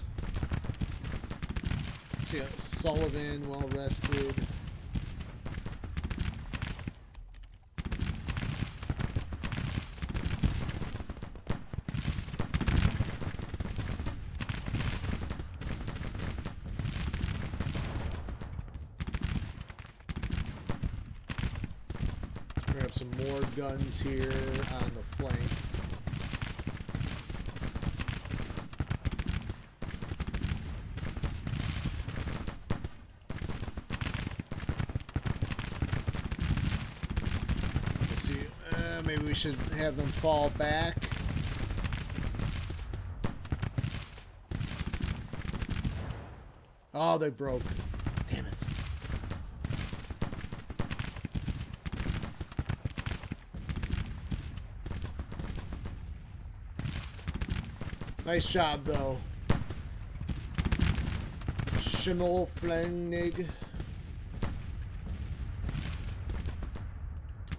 Let's see, Sullivan, well rested. Grab some more guns here on the flank. Let's see, maybe we should have them fall back. Oh, they broke. Damn it. Nice job, though. Schimmelpfennig.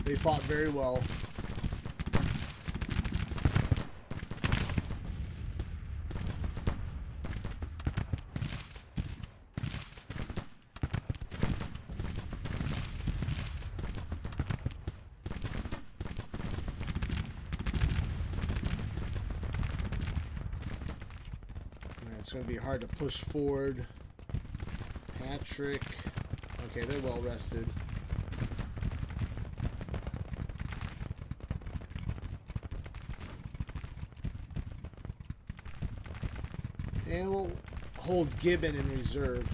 They fought very well. It's going to be hard to push forward. Patrick. Okay, they're well rested. And we'll hold Gibbon in reserve.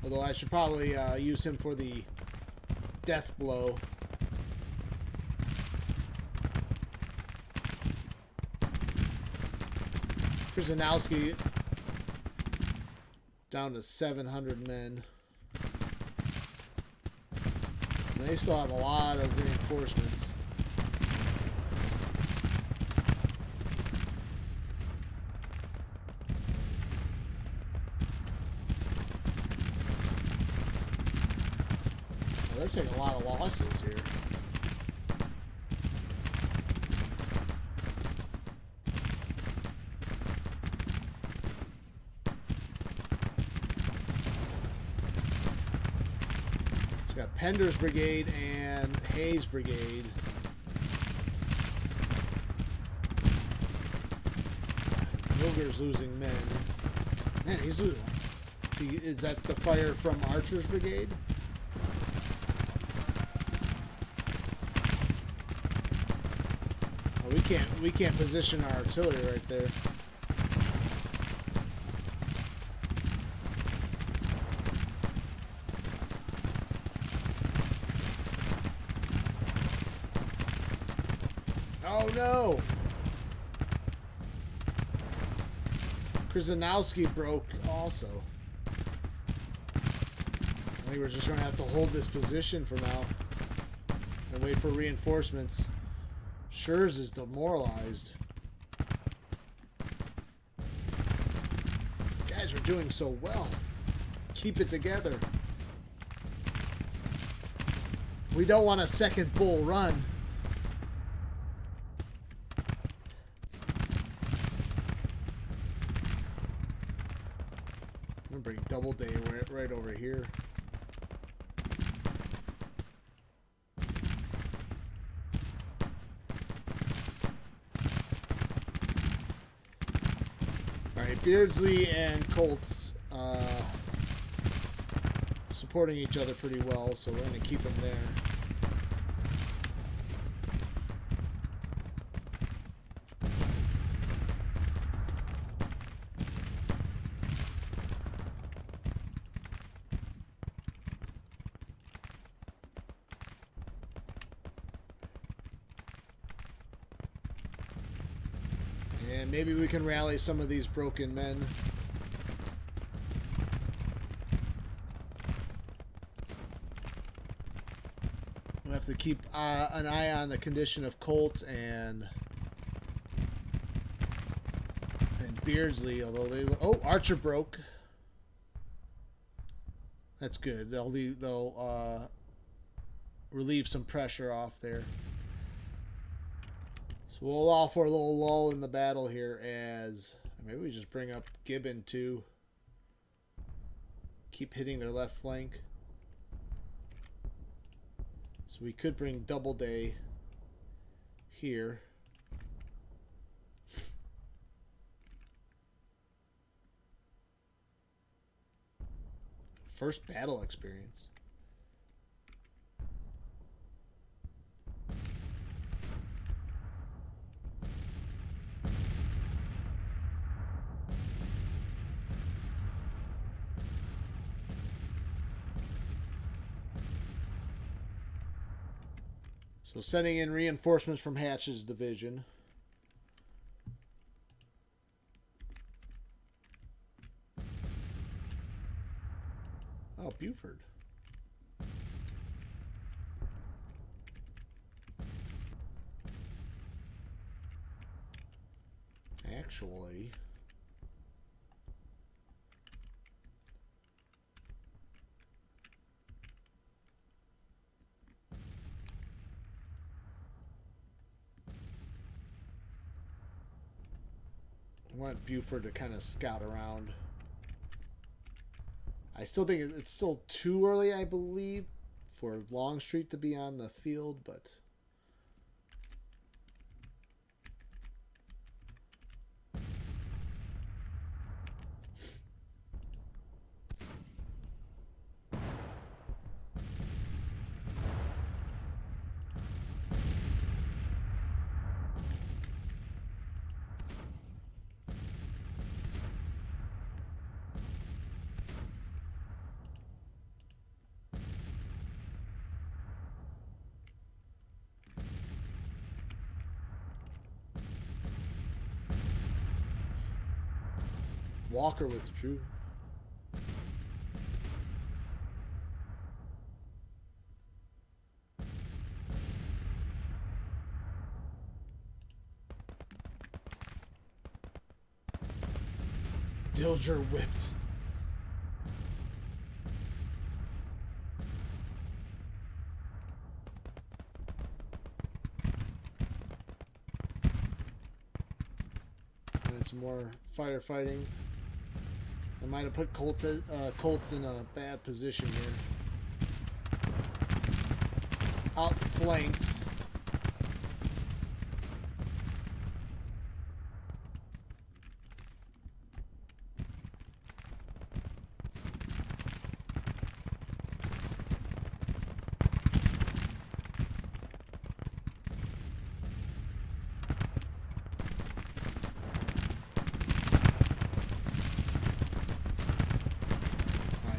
Although I should probably use him for the death blow. Krzyzanowski down to 700 men. And they still have a lot of reinforcements. Well, they're taking a lot of losses here. Pender's brigade and Hayes' brigade. Tilger's losing men. Man, he's losing. See, is that the fire from Archer's brigade? Oh, we can't position our artillery right there. Oh no! Krzyzanowski broke also. I think we're just going to have to hold this position for now and wait for reinforcements. Schurz is demoralized. You guys are doing so well. Keep it together. We don't want a second Bull Run. I'm gonna bring Doubleday right over here. Alright, Beardsley and Colts supporting each other pretty well, so we're gonna keep them there. And maybe we can rally some of these broken men. We'll have to keep an eye on the condition of Colt and Beardsley, although they... Oh, Archer broke. That's good. They'll relieve some pressure off there. So we'll allow for a little lull in the battle here as... Maybe we just bring up Gibbon too. Keep hitting their left flank. So we could bring Doubleday here. First battle experience. So sending in reinforcements from Hatch's division. Oh, Buford. Actually... I want Buford to kind of scout around. I still think it's still too early, I believe, for Longstreet to be on the field, but... Walker withdrew. Dilger whipped. And some more firefighting. I might have put Colts in a bad position here. Outflanked.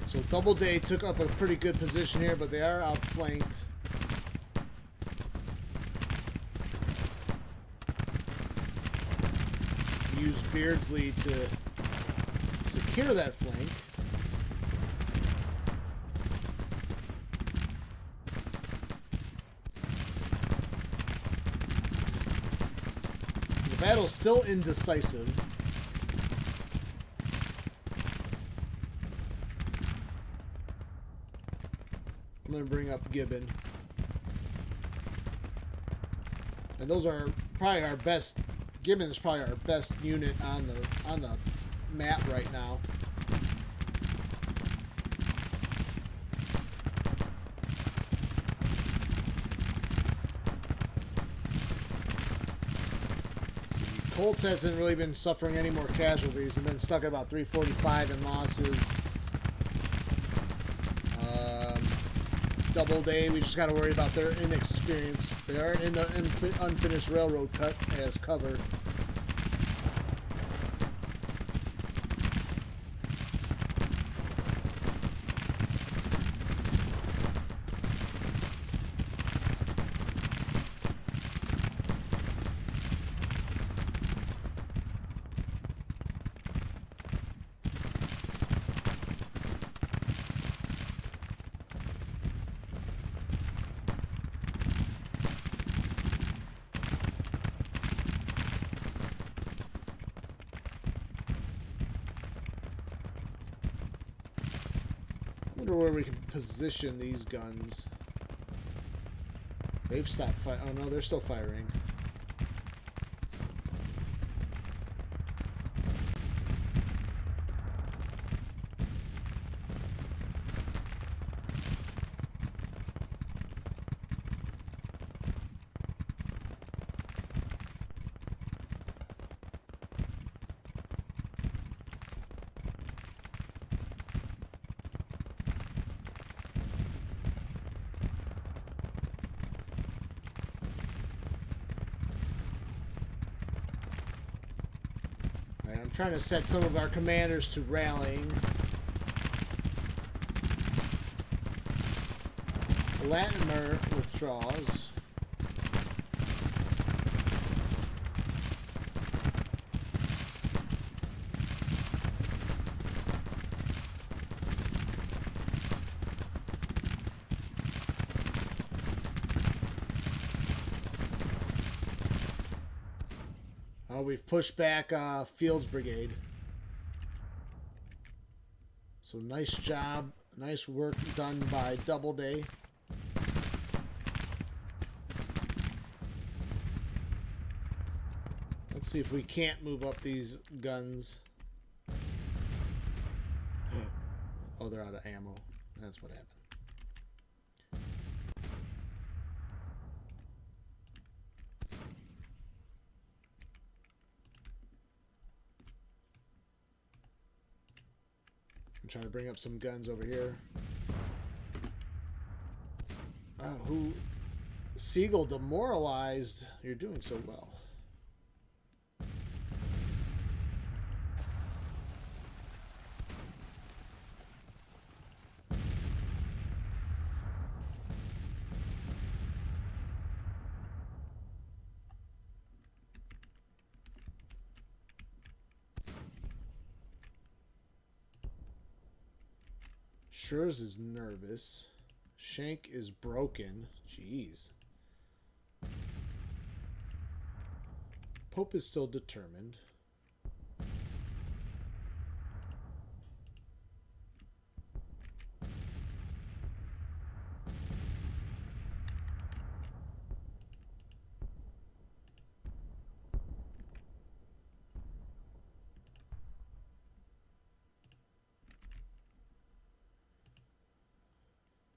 So Doubleday took up a pretty good position here, but they are outflanked. Use Beardsley to secure that flank. So the battle's still indecisive. I'm going to bring up Gibbon. And those are probably our best. Gibbon is probably our best unit on the map right now. Colts hasn't really been suffering any more casualties and been stuck at about 345 in losses. Doubleday, we just got to worry about their inexperience. They are in the unfinished railroad cut as cover. I wonder where we can position these guns. They've stopped firing. Oh no, they're still firing. I'm trying to set some of our commanders to rallying. Latimer withdraws. We've pushed back Fields Brigade. So nice job. Nice work done by Doubleday. Let's see if we can't move up these guns. Oh, they're out of ammo. That's what happened. Trying to bring up some guns over here. Who? Siegel demoralized. You're doing so well. Schurz is nervous. Shank is broken. Jeez. Pope is still determined.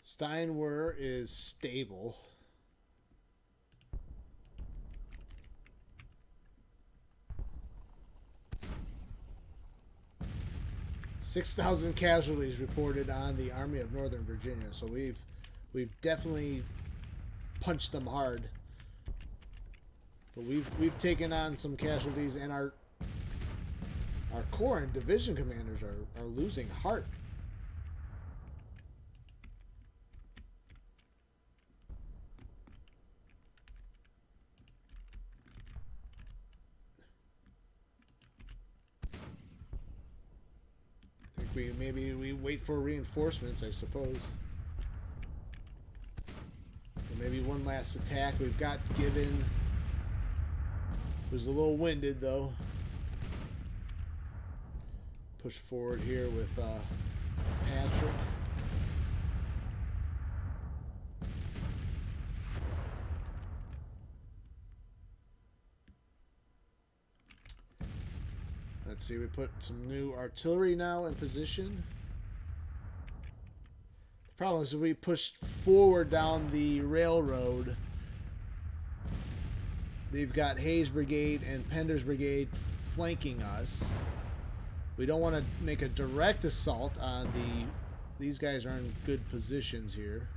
Steinwer is stable. $6,000 casualties reported on the Army of Northern Virginia. So we've definitely punched them hard. But we've taken on some casualties, and our corps and division commanders are losing heart. Maybe we wait for reinforcements, I suppose. Or maybe one last attack. We've got Gibbon, who's a little winded though. Push forward here with Patrick. Let's see, we put some new artillery now in position. The problem is we pushed forward down the railroad. They've got Hayes Brigade and Pender's Brigade flanking us. We don't want to make a direct assault on the... These guys are in good positions here.